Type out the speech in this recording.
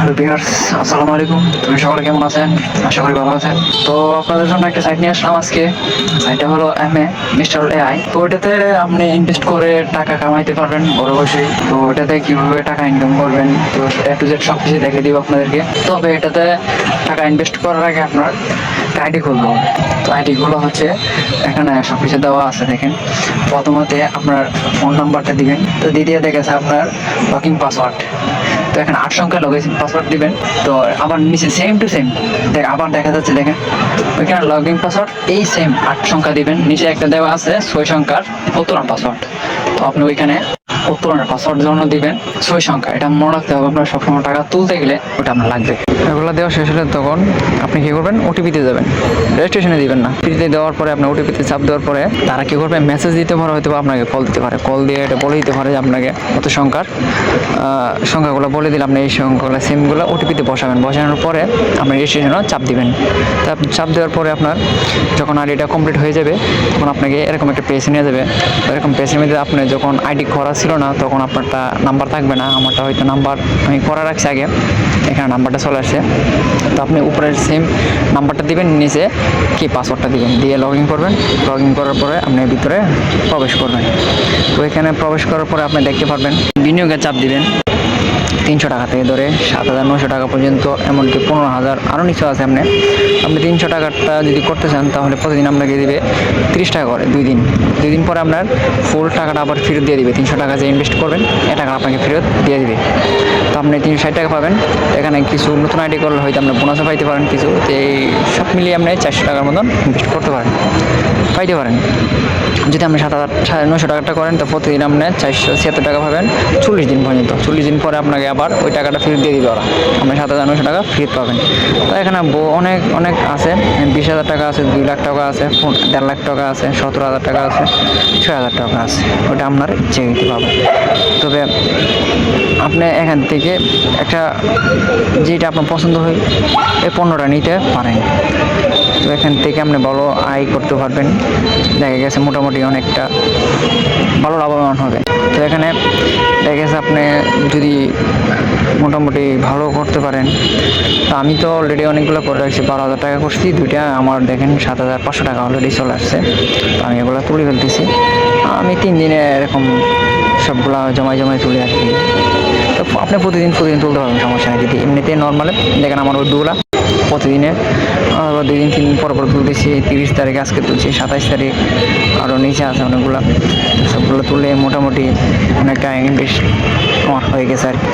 Hello viewers, আসসালামু আলাইকুম। তুমি সকলে কেমন আছেন? আশা করি ভালো আছেন। তো আপনাদের জন্য একটা সাইট নিয়ে আসলাম আজকে। সাইটটা হলো MA মিস্টার AI। তো ওটাতে আপনি ইনভেস্ট করে টাকা কামাইতে পারবেন বড় বসেই। তো ওটাতে কিভাবে টাকা ইনকাম করবেন, তো A to Z সব কিছু দেখে দিব আপনাদেরকে। তবে এটাতে টাকা ইনভেস্ট করার আগে আপনার আইডি খুলতে হবে। তো আইডি গুলো হচ্ছে এখানে সব কিছু দেওয়া আছে, দেখেন। প্রথমতে আপনার ফোন নাম্বারটা দিবেন, তো দ্বিতীয় দেখেছে আপনার লগইন পাসওয়ার্ড। তো এখানে 8 সংখ্যা লগইন পাসওয়ার্ড দিবেন। তো আবার নিচে সেম টু সেম আবার দেখা যাচ্ছে, দেখেন ওইখানে লগইন পাসওয়ার্ড এই সেম 8 সংখ্যা দিবেন। নিচে একটা দেওয়া আছে 6 সংখ্যার উত্তরণ পাসওয়ার্ড। তো আপনি ওইখানে উত্তরণের পাসওয়ার্ড জন্য দিবেন 6 সংখ্যা। এটা মনে রাখতে হবে, আপনার সবসময় টাকা তুলতে গেলে ওটা আপনার লাগবে। এগুলো দেওয়া শেষ হলে তখন আপনি কি করবেন, ওটিপিতে যাবেন, রেজিস্ট্রেশনে দিবেন না। ওটিপিতে দেওয়ার পরে আপনার ওটিপিতে চাপ দেওয়ার পরে তারা কি করবে, মেসেজ দিতে পারে, হয়তো আপনাকে কল দিতে পারে। কল দিয়ে এটা বলে দিতে পারে যে আপনাকে কত সংখ্যাগুলো বলে দিলে আপনি এই সংখ্যাগুলো সিমগুলো ওটিপিতে বসাবেন। বসানোর পরে আপনি রেজিস্ট্রেশনও চাপ দিবেন। চাপ দেওয়ার পরে আপনার যখন আইডিটা কমপ্লিট হয়ে যাবে, তখন আপনাকে এরকম একটা পেজ নিয়ে যাবে। এরকম পেজের মধ্যে আপনি যখন আইডি করা ছিল না, তখন আপনারটা নাম্বার থাকবে না। আমারটা হয়তো নাম্বার আমি করা রাখছি আগে, এখানে নাম্বারটা চলে আসছে। তো আপনি উপরের সেম নাম্বারটা দিবেন, নিচে কি পাসওয়ার্ডটা দিবেন, দিয়ে লগ ইন করবেন। লগ ইন করার পরে আপনি ভিতরে প্রবেশ করবেন। তো এখানে প্রবেশ করার পরে আপনি দেখতে পারবেন বিনিয়োগের চাপ দিবেন। 300 টাকা থেকে ধরে 7,900 টাকা পর্যন্ত, এমনকি 15,000 আরও নিচু আছে। আপনি 300 টাকাটা যদি করতে চান, তাহলে প্রতিদিন আপনাকে দিবে 30 টাকা করে। 2 দিন পরে আপনার ফুল টাকাটা আবার ফেরত দিয়ে দিবে। 300 টাকা যে ইনভেস্ট করবেন, এ টাকা আপনাকে ফেরত দিয়ে দিবে। তো আপনি 360 টাকা পাবেন। এখানে কিছু নতুন আইডি করলে হয়তো আপনি বোনাসও পাইতে পারেন কিছু। তো এই সব মিলিয়ে আপনি 400 টাকার মতন ইনভেস্ট করতে পাইতে পারেন। যদি আপনি 7,900 টাকাটা করেন, তো প্রতিদিন আপনি 476 টাকা পাবেন 40 দিন পর্যন্ত। 40 দিন পরে আপনাকে আবার ওই টাকাটা ফেরত দিয়ে দিবে ওরা। আপনি 7,900 টাকা ফেরত পাবেন। তো এখানে অনেক অনেক আছে, 20,000 টাকা আছে, 2 লাখ টাকা আছে, 1.5 লাখ টাকা আছে, 17,000 টাকা আছে, 6,000 টাকা আছে। ওটা আপনার ইচ্ছে দিতে পারবেন। তবে আপনি এখান থেকে একটা যেটা আপনার পছন্দ হয় এই পণ্যটা নিতে পারেন। তো এখান থেকে আপনি ভালো আয় করতে পারবেন। দেখা গেছে মোটামুটি অনেকটা ভালো লাভবান হবে। তো এখানে দেখা গেছে আপনি যদি মোটামুটি ভালো করতে পারেন, তো আমি তো অলরেডি অনেকগুলো করে রাখছি। 12,000 টাকা করছি, দুইটা আমার দেখেন 7,500 টাকা অলরেডি চলে আসছে। তো আমি এগুলো তুলে ফেলতেছি। আমি 3 দিনে এরকম সবগুলা জমায় তুলে আর কি। তো আপনি প্রতিদিন তুলতে পারবেন, সমস্যা নেই। যদি এমনিতে নর্মালে দেখেন আমার ওইগুলা প্রতিদিনে 2 দিন 3 দিন পর তুলতেছি। 30 তারিখ আজকে তুলছি, 27 তারিখ আরও নিচে আছে অনেকগুলো। সবগুলো তুলে মোটামুটি অনেকটা ইনভেস্ট আমার হয়ে গেছে আর কি।